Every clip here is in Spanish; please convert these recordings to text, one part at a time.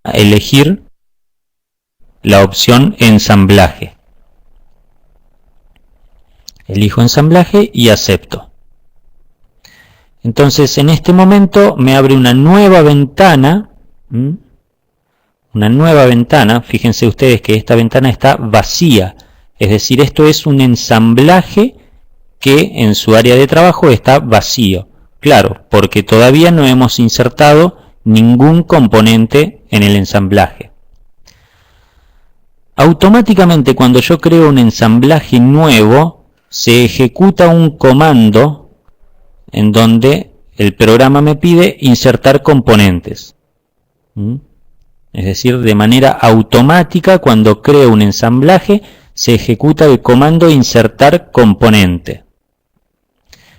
elegir la opción ensamblaje. Elijo ensamblaje y acepto. Entonces en este momento me abre una nueva ventana. Fíjense ustedes que esta ventana está vacía. Es decir, esto es un ensamblaje que en su área de trabajo está vacío. Claro, porque todavía no hemos insertado ningún componente en el ensamblaje. Automáticamente cuando yo creo un ensamblaje nuevo, se ejecuta un comando en donde el programa me pide insertar componentes. Es decir, de manera automática, cuando creo un ensamblaje, se ejecuta el comando insertar componente.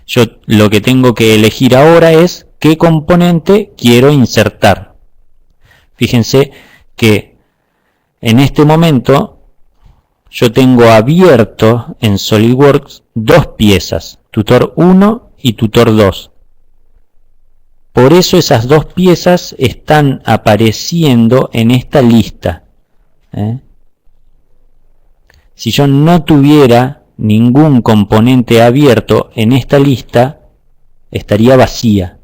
Yo lo que tengo que elegir ahora es qué componente quiero insertar. Fíjense que en este momento yo tengo abierto en SolidWorks dos piezas, Tutor 1 y Tutor 2. Por eso esas dos piezas están apareciendo en esta lista. Si yo no tuviera ningún componente abierto en esta lista, estaría vacía.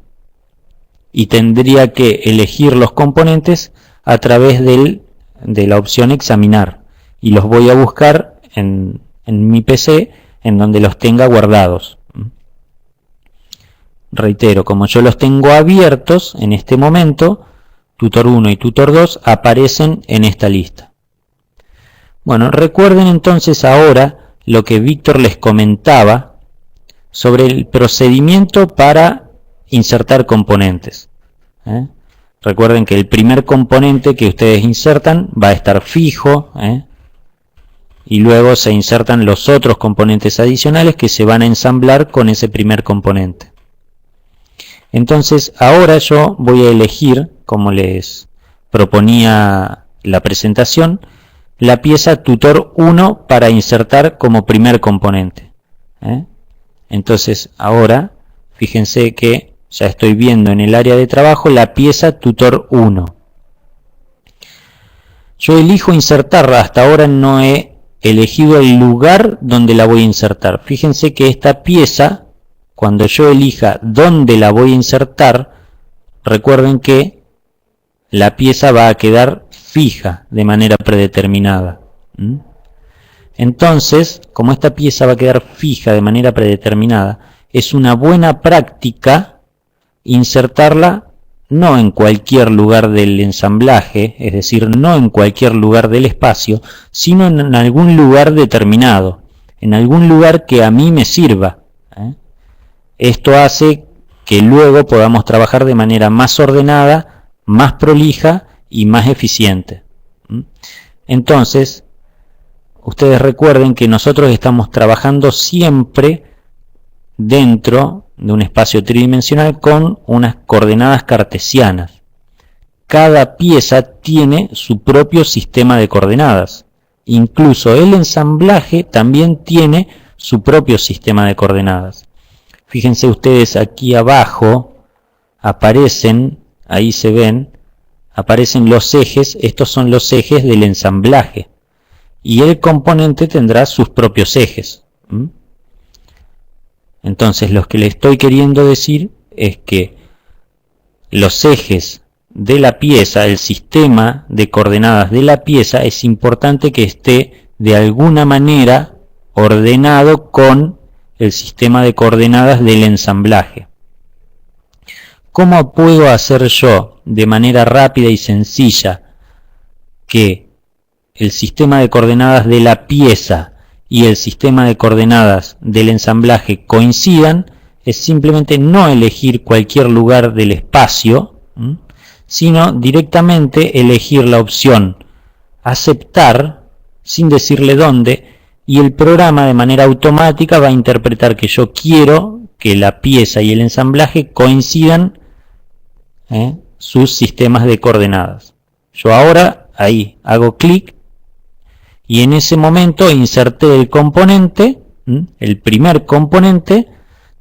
Y tendría que elegir los componentes a través de la opción examinar. Y los voy a buscar en mi PC, en donde los tenga guardados. Reitero, como yo los tengo abiertos en este momento, Tutor 1 y Tutor 2 aparecen en esta lista. Bueno, recuerden entonces ahora lo que Víctor les comentaba sobre el procedimiento para insertar componentes. Recuerden que el primer componente que ustedes insertan va a estar fijo, y luego se insertan los otros componentes adicionales que se van a ensamblar con ese primer componente. Entonces ahora yo voy a elegir, como les proponía la presentación, la pieza Tutor 1 para insertar como primer componente. Entonces ahora, fíjense que ya estoy viendo en el área de trabajo la pieza Tutor 1. Yo elijo insertarla, hasta ahora no he elegido el lugar donde la voy a insertar. Fíjense que esta pieza, cuando yo elija dónde la voy a insertar, recuerden que la pieza va a quedar fija de manera predeterminada. Entonces, como esta pieza va a quedar fija de manera predeterminada, es una buena práctica insertarla no en cualquier lugar del ensamblaje, es decir, no en cualquier lugar del espacio, sino en algún lugar determinado, en algún lugar que a mí me sirva. Esto hace que luego podamos trabajar de manera más ordenada, más prolija y más eficiente. Entonces, ustedes recuerden que nosotros estamos trabajando siempre dentro de un espacio tridimensional con unas coordenadas cartesianas. Cada pieza tiene su propio sistema de coordenadas. Incluso el ensamblaje también tiene su propio sistema de coordenadas. Fíjense ustedes aquí abajo, aparecen, ahí se ven, aparecen los ejes, estos son los ejes del ensamblaje. Y el componente tendrá sus propios ejes. Entonces lo que le estoy queriendo decir es que los ejes de la pieza, el sistema de coordenadas de la pieza, es importante que esté de alguna manera ordenado con el sistema de coordenadas del ensamblaje. ¿Cómo puedo hacer yo de manera rápida y sencilla que el sistema de coordenadas de la pieza y el sistema de coordenadas del ensamblaje coincidan? Es simplemente no elegir cualquier lugar del espacio, sino directamente elegir la opción aceptar sin decirle dónde, y el programa de manera automática va a interpretar que yo quiero que la pieza y el ensamblaje coincidan sus sistemas de coordenadas. Yo ahora ahí hago clic y en ese momento inserté el componente, el primer componente,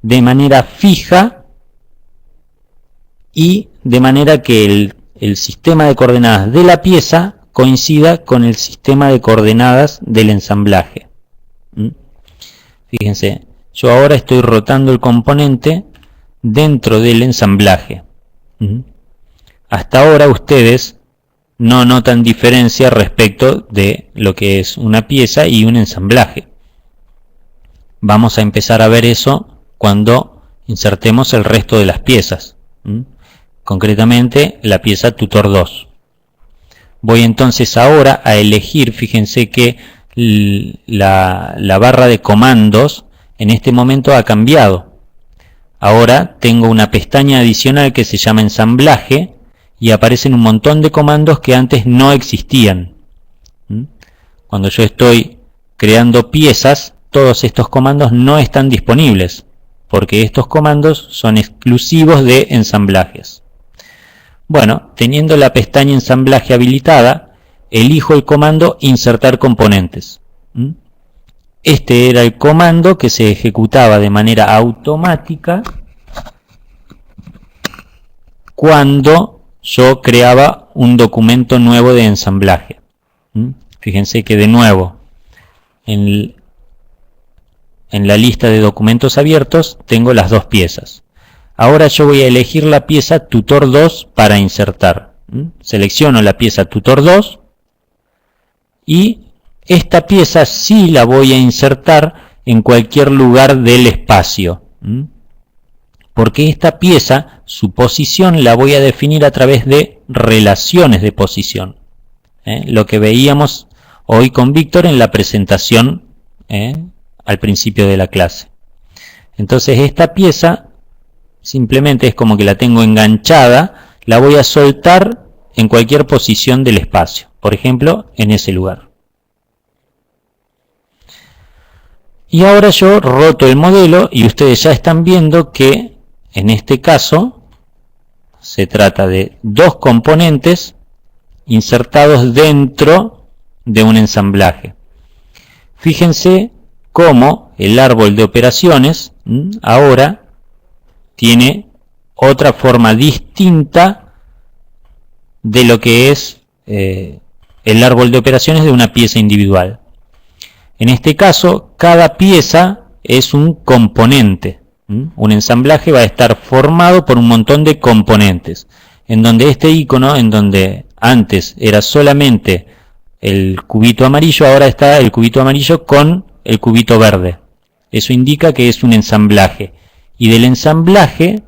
de manera fija y de manera que el sistema de coordenadas de la pieza coincida con el sistema de coordenadas del ensamblaje. Fíjense, yo ahora estoy rotando el componente dentro del ensamblaje. Hasta ahora ustedes no notan diferencia respecto de lo que es una pieza y un ensamblaje. Vamos a empezar a ver eso cuando insertemos el resto de las piezas. Concretamente la pieza tutor 2. Voy entonces ahora a elegir, fíjense que la barra de comandos en este momento ha cambiado. Ahora tengo una pestaña adicional que se llama ensamblaje y aparecen un montón de comandos que antes no existían. Cuando yo estoy creando piezas, todos estos comandos no están disponibles, porque estos comandos son exclusivos de ensamblajes. Bueno, teniendo la pestaña ensamblaje habilitada, elijo el comando insertar componentes. Este era el comando que se ejecutaba de manera automática cuando yo creaba un documento nuevo de ensamblaje. Fíjense que de nuevo en la lista de documentos abiertos tengo las dos piezas. Ahora yo voy a elegir la pieza tutor 2 para insertar. Selecciono la pieza tutor 2 y esta pieza sí la voy a insertar en cualquier lugar del espacio. Porque esta pieza, su posición la voy a definir a través de relaciones de posición. Lo que veíamos hoy con Víctor en la presentación al principio de la clase. Entonces esta pieza simplemente es como que la tengo enganchada, la voy a soltar en cualquier posición del espacio, por ejemplo en ese lugar. Y ahora yo roto el modelo y ustedes ya están viendo que en este caso se trata de dos componentes insertados dentro de un ensamblaje. Fíjense cómo el árbol de operaciones ahora tiene otra forma distinta de lo que es el árbol de operaciones de una pieza individual. En este caso, cada pieza es un componente. Un ensamblaje va a estar formado por un montón de componentes, en donde este icono, en donde antes era solamente el cubito amarillo, ahora está el cubito amarillo con el cubito verde. Eso indica que es un ensamblaje. Y del ensamblaje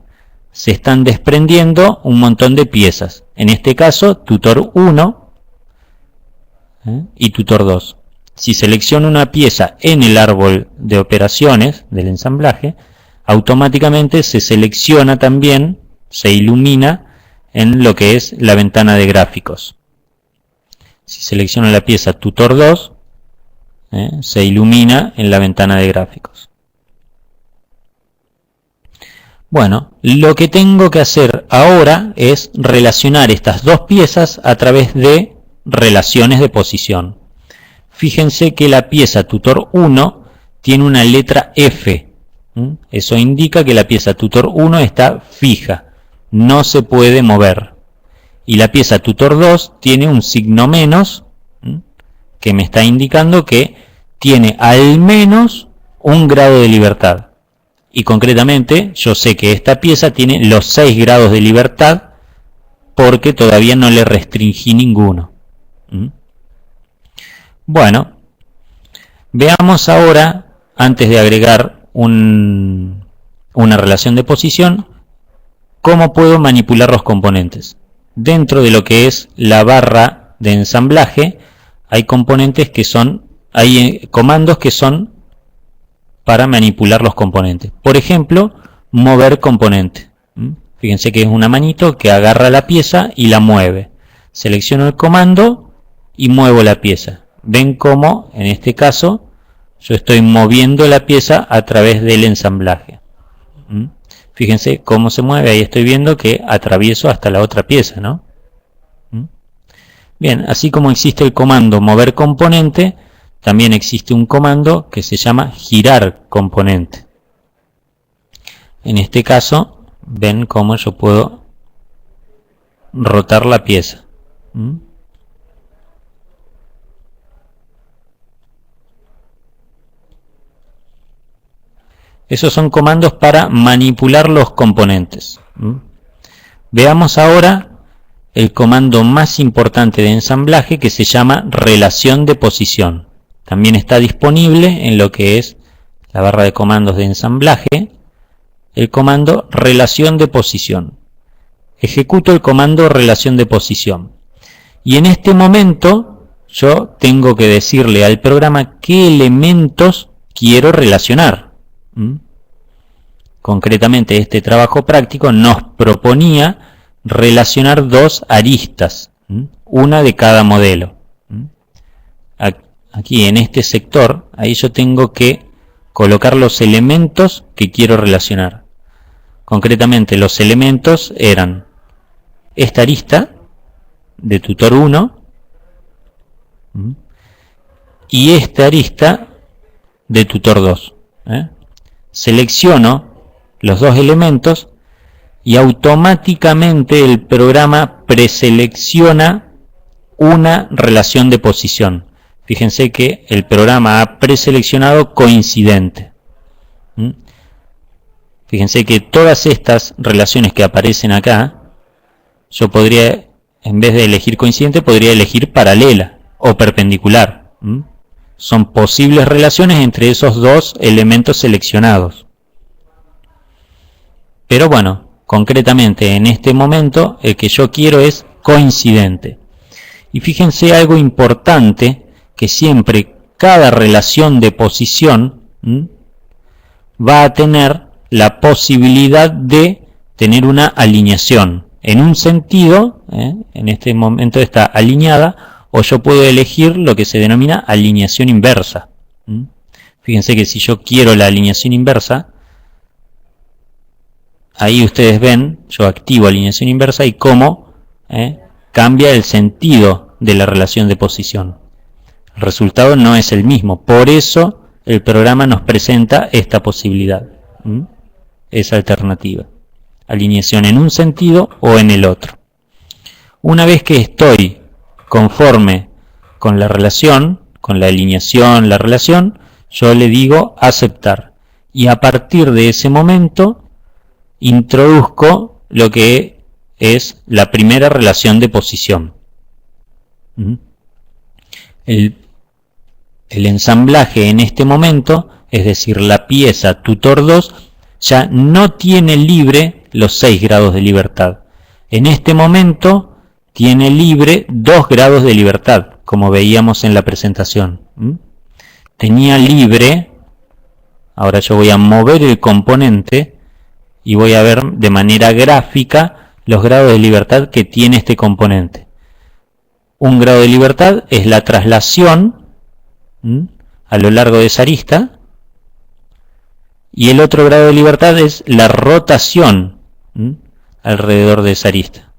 se están desprendiendo un montón de piezas. En este caso, tutor 1 y tutor 2. Si selecciono una pieza en el árbol de operaciones del ensamblaje, automáticamente se selecciona también, se ilumina en lo que es la ventana de gráficos. Si selecciono la pieza tutor 2, se ilumina en la ventana de gráficos. Bueno, lo que tengo que hacer ahora es relacionar estas dos piezas a través de relaciones de posición. Fíjense que la pieza tutor 1 tiene una letra F. Eso indica que la pieza tutor 1 está fija, no se puede mover. Y la pieza tutor 2 tiene un signo menos, que me está indicando que tiene al menos un grado de libertad. Y concretamente yo sé que esta pieza tiene los 6 grados de libertad porque todavía no le restringí ninguno. Bueno, veamos ahora, antes de agregar una relación de posición, cómo puedo manipular los componentes. Dentro de lo que es la barra de ensamblaje hay componentes que son, hay comandos que son para manipular los componentes. Por ejemplo, mover componente. Fíjense que es una manito que agarra la pieza y la mueve. Selecciono el comando y muevo la pieza. Ven cómo, en este caso, yo estoy moviendo la pieza a través del ensamblaje. Fíjense cómo se mueve. Ahí estoy viendo que atravieso hasta la otra pieza, ¿no? Bien, así como existe el comando mover componente, también existe un comando que se llama girar componente. En este caso, ven cómo yo puedo rotar la pieza. Esos son comandos para manipular los componentes. Veamos ahora el comando más importante de ensamblaje, que se llama relación de posición. También está disponible en lo que es la barra de comandos de ensamblaje, el comando relación de posición. Ejecuto el comando relación de posición. Y en este momento yo tengo que decirle al programa qué elementos quiero relacionar. Concretamente, este trabajo práctico nos proponía relacionar dos aristas, una de cada modelo. Aquí en este sector, ahí yo tengo que colocar los elementos que quiero relacionar. Concretamente, los elementos eran esta arista de tutor 1 y esta arista de tutor 2. Selecciono los dos elementos y automáticamente el programa preselecciona una relación de posición. Fíjense que el programa ha preseleccionado coincidente. Fíjense que todas estas relaciones que aparecen acá, yo podría, en vez de elegir coincidente, podría elegir paralela o perpendicular. Son posibles relaciones entre esos dos elementos seleccionados. Pero bueno, concretamente en este momento el que yo quiero es coincidente. Y fíjense algo importante, que siempre cada relación de posición va a tener la posibilidad de tener una alineación. En un sentido, en este momento está alineada, o yo puedo elegir lo que se denomina alineación inversa. Fíjense que si yo quiero la alineación inversa, ahí ustedes ven, yo activo alineación inversa y cómo cambia el sentido de la relación de posición. El resultado no es el mismo, por eso el programa nos presenta esta posibilidad, esa alternativa. Alineación en un sentido o en el otro. Una vez que estoy conforme con la relación, con la alineación, la relación, yo le digo aceptar. Y a partir de ese momento introduzco lo que es la primera relación de posición. El ensamblaje en este momento, es decir, la pieza tutor 2, ya no tiene libre los 6 grados de libertad. En este momento tiene libre 2 grados de libertad, como veíamos en la presentación. Tenía libre, ahora yo voy a mover el componente y voy a ver de manera gráfica los grados de libertad que tiene este componente. Un grado de libertad es la traslación a lo largo de esa arista, y el otro grado de libertad es la rotación alrededor de esa arista.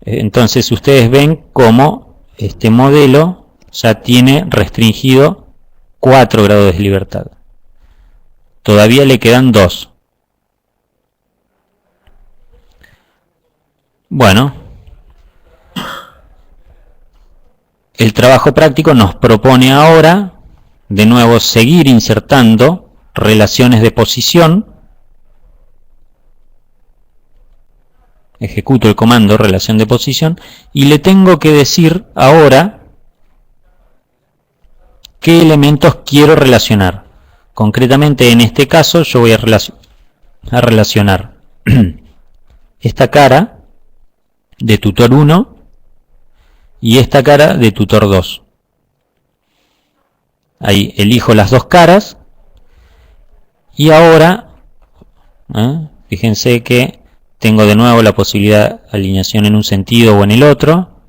Entonces ustedes ven cómo este modelo ya tiene restringido 4 grados de libertad. Todavía le quedan 2. Bueno, el trabajo práctico nos propone ahora, de nuevo, seguir insertando relaciones de posición. Ejecuto el comando relación de posición y le tengo que decir ahora qué elementos quiero relacionar. Concretamente en este caso yo voy a relacionar esta cara de tutor 1 y esta cara de tutor 2. Ahí elijo las dos caras y ahora fíjense que tengo de nuevo la posibilidad de alineación en un sentido o en el otro.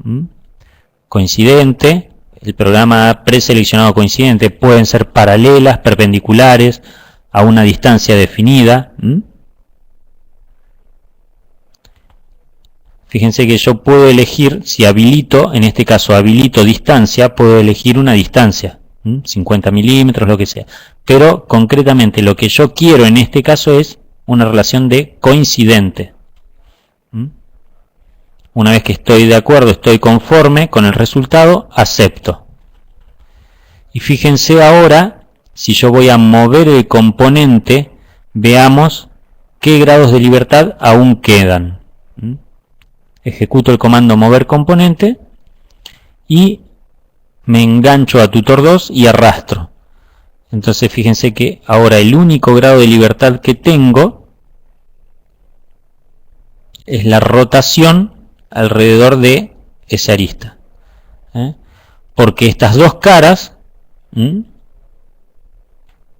Coincidente. El programa ha preseleccionado coincidente. Pueden ser paralelas, perpendiculares, a una distancia definida. Fíjense que yo puedo elegir, si habilito, en este caso habilito distancia, puedo elegir una distancia. 50 milímetros, lo que sea. Pero concretamente lo que yo quiero en este caso es una relación de coincidente. Una vez que estoy de acuerdo, estoy conforme con el resultado, acepto. Y fíjense ahora, si yo voy a mover el componente, veamos qué grados de libertad aún quedan. Ejecuto el comando mover componente y me engancho a tutor 2 y arrastro. Entonces fíjense que ahora el único grado de libertad que tengo es la rotación alrededor de esa arista. Porque estas dos caras,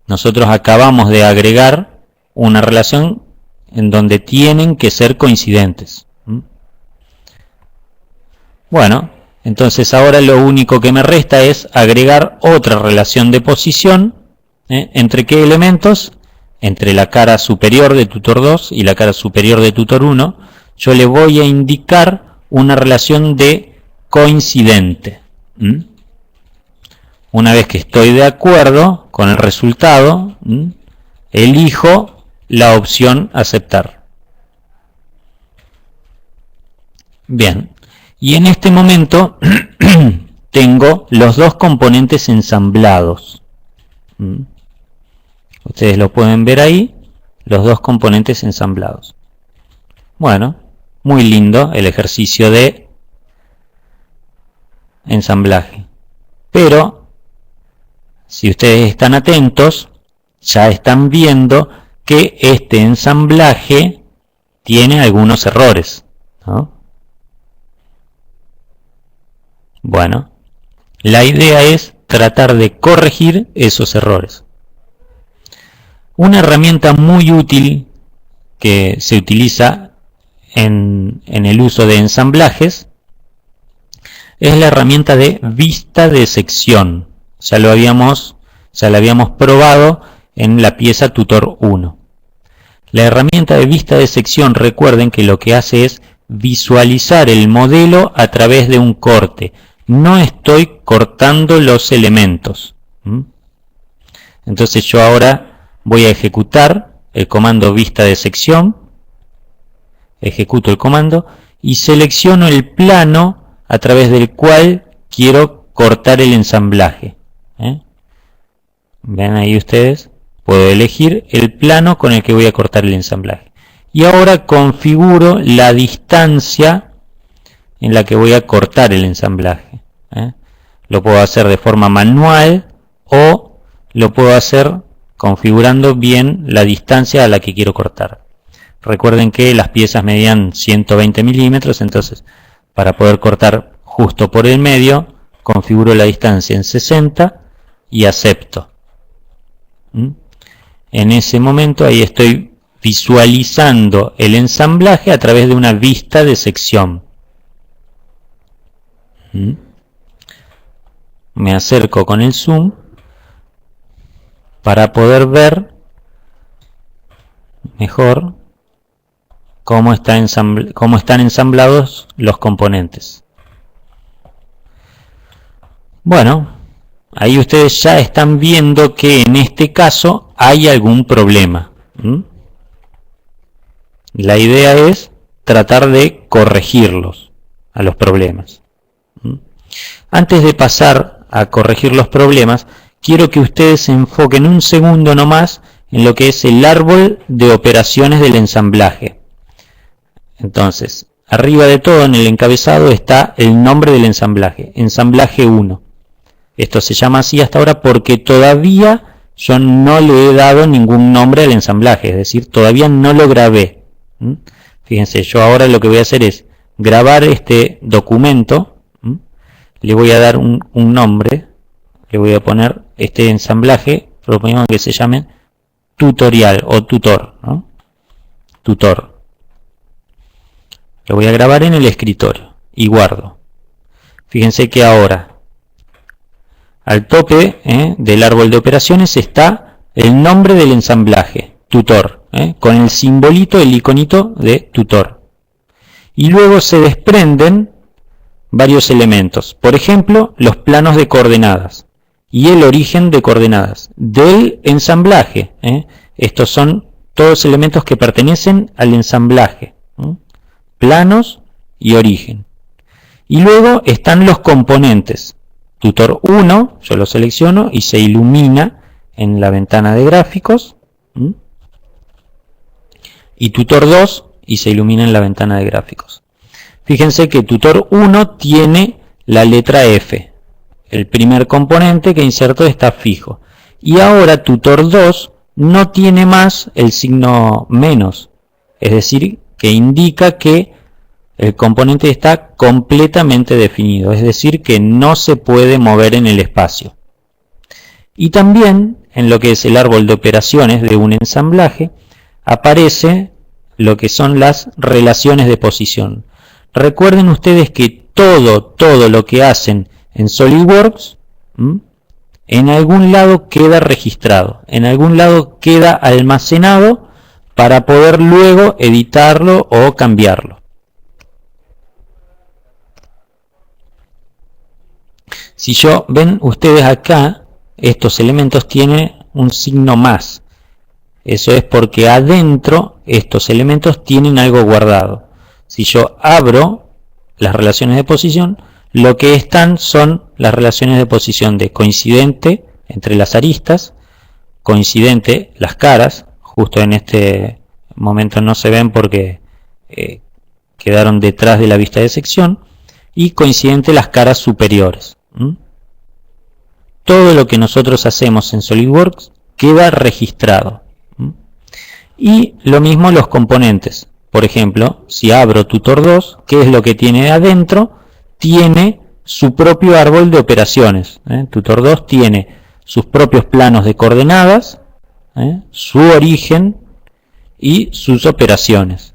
nosotros acabamos de agregar una relación en donde tienen que ser coincidentes. Bueno, entonces ahora lo único que me resta es agregar otra relación de posición. ¿Entre qué elementos? Entre la cara superior de tutor 2 y la cara superior de tutor 1. Yo le voy a indicar una relación de coincidente. Una vez que estoy de acuerdo con el resultado, elijo la opción aceptar. Bien, y en este momento tengo los dos componentes ensamblados. Ustedes lo pueden ver ahí, los dos componentes ensamblados. Bueno, muy lindo el ejercicio de ensamblaje. Pero, si ustedes están atentos, ya están viendo que este ensamblaje tiene algunos errores, ¿no? Bueno, la idea es tratar de corregir esos errores. Una herramienta muy útil que se utiliza en el uso de ensamblajes es la herramienta de vista de sección. Ya la habíamos probado en la pieza tutor 1. La herramienta de vista de sección, recuerden que lo que hace es visualizar el modelo a través de un corte. No estoy cortando los elementos. Entonces yo ahora voy a ejecutar el comando vista de sección. Ejecuto el comando y selecciono el plano a través del cual quiero cortar el ensamblaje. Vean ahí ustedes, puedo elegir el plano con el que voy a cortar el ensamblaje. Y ahora configuro la distancia en la que voy a cortar el ensamblaje. Lo puedo hacer de forma manual o lo puedo hacer configurando bien la distancia a la que quiero cortar. Recuerden que las piezas medían 120 milímetros, entonces para poder cortar justo por el medio, configuro la distancia en 60 y acepto. En ese momento ahí estoy visualizando el ensamblaje a través de una vista de sección. Me acerco con el zoom para poder ver mejor cómo están ensamblados los componentes. Bueno, ahí ustedes ya están viendo que en este caso hay algún problema. La idea es tratar de corregirlos a los problemas. Antes de pasar a corregir los problemas, quiero que ustedes se enfoquen un segundo nomás en lo que es el árbol de operaciones del ensamblaje. Entonces, arriba de todo en el encabezado está el nombre del ensamblaje, ensamblaje 1. Esto se llama así hasta ahora porque todavía yo no le he dado ningún nombre al ensamblaje, es decir, todavía no lo grabé. Fíjense, yo ahora lo que voy a hacer es grabar este documento, le voy a dar un nombre, le voy a poner este ensamblaje, proponemos que se llame tutorial o tutor, ¿no? Tutor. Lo voy a grabar en el escritorio y guardo. Fíjense que ahora al tope del árbol de operaciones está el nombre del ensamblaje, tutor, con el simbolito, el iconito de tutor. Y luego se desprenden varios elementos, por ejemplo, los planos de coordenadas y el origen de coordenadas del ensamblaje. Estos son todos elementos que pertenecen al ensamblaje, planos y origen. Y luego están los componentes. Tutor 1, yo lo selecciono y se ilumina en la ventana de gráficos. Y tutor 2 y se ilumina en la ventana de gráficos. Fíjense que tutor 1 tiene la letra F. El primer componente que inserto está fijo. Y ahora tutor 2 no tiene más el signo menos. Es decir, que indica que el componente está completamente definido. Es decir, que no se puede mover en el espacio. Y también en lo que es el árbol de operaciones de un ensamblaje aparece lo que son las relaciones de posición. Recuerden ustedes que todo lo que hacen en SolidWorks en algún lado queda registrado, en algún lado queda almacenado para poder luego editarlo o cambiarlo. Si ven ustedes acá, estos elementos tienen un signo más. Eso es porque adentro estos elementos tienen algo guardado. Si yo abro las relaciones de posición, lo que están son las relaciones de posición de coincidente entre las aristas, coincidente las caras, justo en este momento no se ven porque quedaron detrás de la vista de sección, y coincidente las caras superiores. Todo lo que nosotros hacemos en SolidWorks queda registrado. Y lo mismo los componentes. Por ejemplo, si abro tutor 2, ¿qué es lo que tiene adentro? Tiene su propio árbol de operaciones. Tutor 2 tiene sus propios planos de coordenadas, su origen y sus operaciones.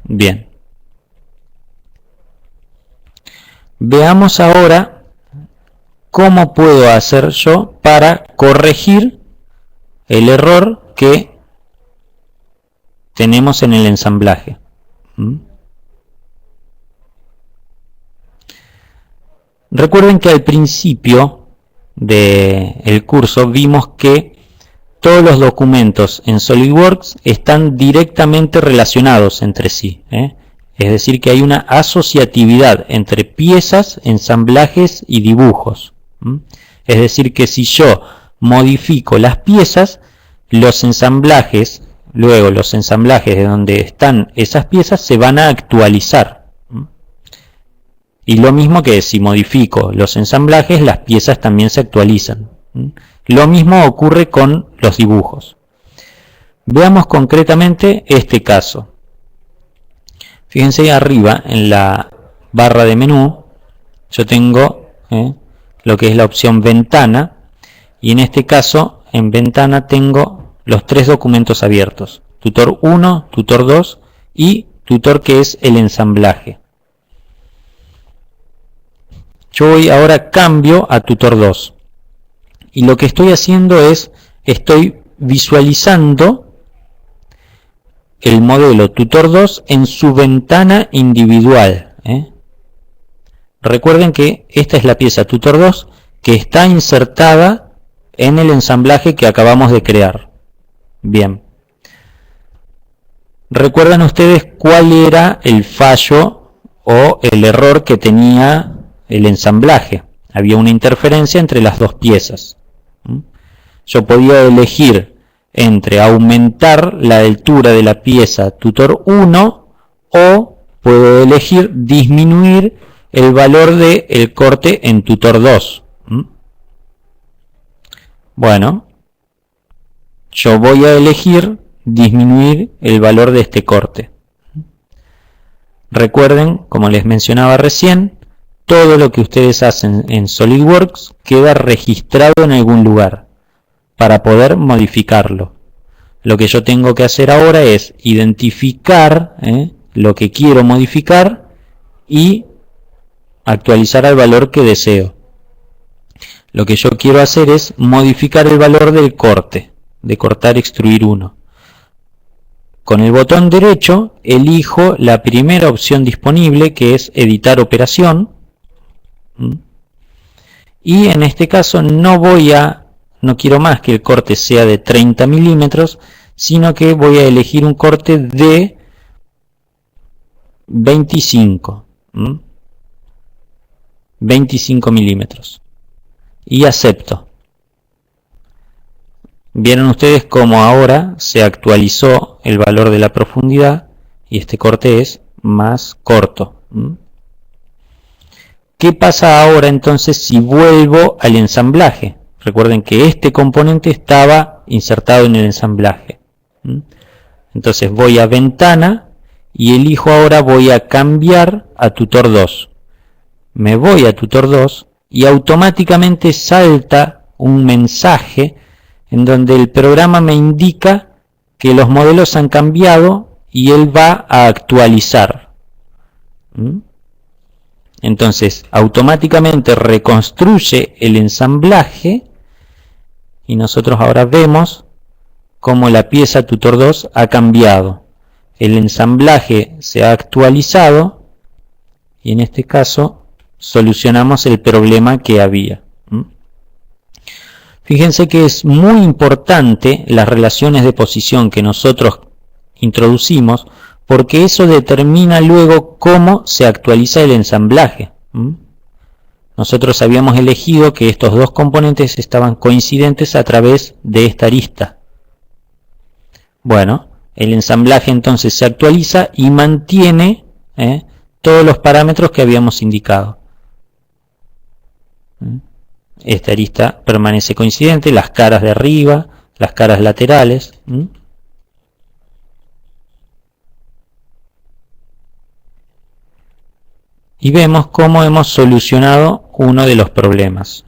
Bien. Veamos ahora cómo puedo hacer yo para corregir el error que tenemos en el ensamblaje. Recuerden que al principio del curso vimos que todos los documentos en SolidWorks están directamente relacionados entre sí. Es decir, que hay una asociatividad entre piezas, ensamblajes y dibujos. Es decir, que si yo modifico las piezas, los ensamblajes, luego los ensamblajes de donde están esas piezas se van a actualizar. Y lo mismo que si modifico los ensamblajes, las piezas también se actualizan. Lo mismo ocurre con los dibujos. Veamos concretamente este caso. Fíjense ahí arriba en la barra de menú, yo tengo lo que es la opción ventana, y en este caso en ventana tengo los tres documentos abiertos, tutor 1, tutor 2 y tutor que es el ensamblaje. Yo voy ahora cambio a tutor 2 y lo que estoy haciendo es, estoy visualizando el modelo tutor 2 en su ventana individual. Recuerden que esta es la pieza tutor 2 que está insertada en el ensamblaje que acabamos de crear. Bien. ¿Recuerdan ustedes cuál era el fallo o el error que tenía el ensamblaje? Había una interferencia entre las dos piezas. Yo podía elegir entre aumentar la altura de la pieza tutor 1 o puedo elegir disminuir el valor del corte en tutor 2. Bueno, yo voy a elegir disminuir el valor de este corte. Recuerden, como les mencionaba recién, todo lo que ustedes hacen en SolidWorks queda registrado en algún lugar para poder modificarlo. Lo que yo tengo que hacer ahora es identificar lo que quiero modificar y actualizar al valor que deseo. Lo que yo quiero hacer es modificar el valor del corte, de cortar extruir 1. Con el botón derecho elijo la primera opción disponible, que es editar operación. Y en este caso no voy a no quiero más que el corte sea de 30 milímetros, sino que voy a elegir un corte de 25. 25 milímetros. Y acepto. Vieron ustedes cómo ahora se actualizó el valor de la profundidad y este corte es más corto. ¿Qué pasa ahora entonces si vuelvo al ensamblaje? Recuerden que este componente estaba insertado en el ensamblaje. Entonces voy a ventana y elijo ahora, voy a cambiar a tutor 2. Me voy a tutor 2 y automáticamente salta un mensaje en donde el programa me indica que los modelos han cambiado y él va a actualizar. Entonces automáticamente reconstruye el ensamblaje y nosotros ahora vemos cómo la pieza tutor 2 ha cambiado. El ensamblaje se ha actualizado y en este caso solucionamos el problema que había. Fíjense que es muy importante las relaciones de posición que nosotros introducimos, porque eso determina luego cómo se actualiza el ensamblaje. Nosotros habíamos elegido que estos dos componentes estaban coincidentes a través de esta arista. Bueno, el ensamblaje entonces se actualiza y mantiene todos los parámetros que habíamos indicado. Esta arista permanece coincidente, las caras de arriba, las caras laterales. Y vemos cómo hemos solucionado uno de los problemas.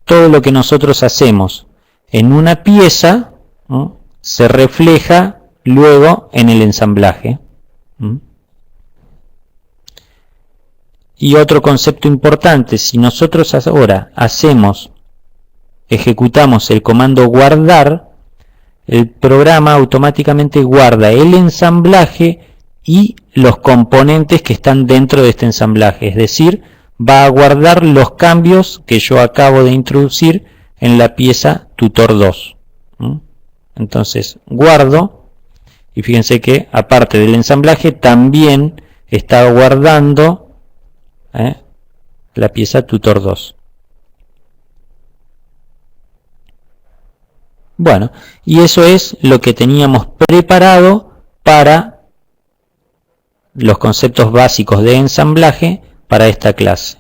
Todo lo que nosotros hacemos en una pieza se refleja luego en el ensamblaje. Y otro concepto importante, si nosotros ahora ejecutamos el comando guardar, el programa automáticamente guarda el ensamblaje y los componentes que están dentro de este ensamblaje, es decir, va a guardar los cambios que yo acabo de introducir en la pieza tutor 2. Entonces guardo y fíjense que aparte del ensamblaje también está guardando la pieza tutor 2. Bueno, y eso es lo que teníamos preparado para los conceptos básicos de ensamblaje para esta clase.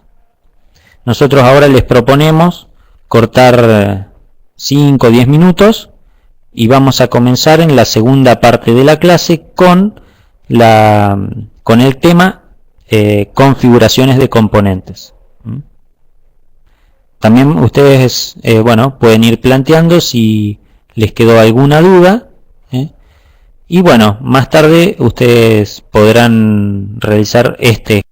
Nosotros ahora les proponemos cortar 5 o 10 minutos y vamos a comenzar en la segunda parte de la clase con el tema configuraciones de componentes. También ustedes pueden ir planteando si les quedó alguna duda, y bueno, más tarde ustedes podrán realizar este